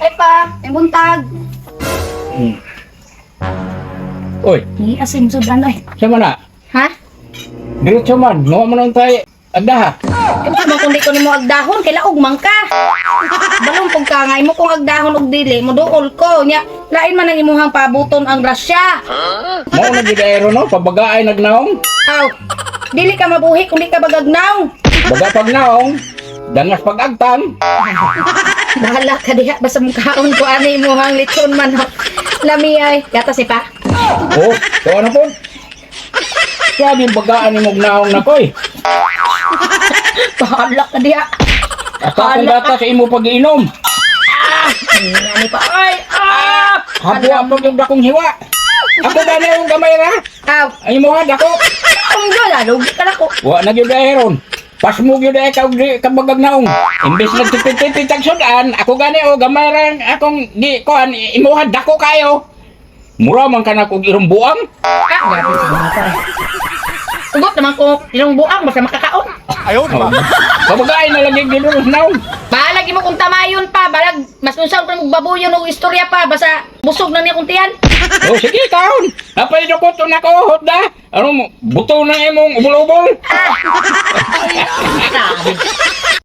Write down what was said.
Ay pa, may buntag. Uy, Ni asim sudan ay. sama na. Ha? Diretso man, mga manong tayo. Agda ha. Kung man kundi ko nimo agdahon, kay laog man ka. Balong pag kangay mo kung agdahon og dili, mo duol ko nya. Lain man ang imuhang pabuton ang grasya. Mao na gid aero no, pabagaay nagnaong. Aw, dili ka mabuhi kung di ka bagagnaw. Baga pag naong, dangas pag agtang. Bahala ka diha basta mukhaon ko ani imuhang lechon manok. Lami ay, yata si pa. Oh, so ano po? Sabi bagaan ni mong naong na koy. Bahala ka diha. At akong gata sa imo pag-iinom. Ani pa ay. Habo yung dakong hiwa. Ako gani yung gamay ra. Aw, Ay mo ha, dako. ang gala lugi ka na ko. Wa na gyud aeron. Pas mo gyud ay ka kabagag naong. Imbes na tipit-tipit ang sudan, ako gani o gamay ra akong di kuan imuha dako kayo. Mura man kana kog irong buang. Grabe ka mga pare. Ugot naman ko ilang buang basta makakaon. Oh. Pabagay na lang yung ginulos naong. Balag mo kung tamayon pa, balag mas unsa ko magbabuyon og istorya pa basta busog na niya kung tiyan. Oh, sige taon. Napay dukot na ko da. Ano mo, buto na imong ubol-ubol. Grabe.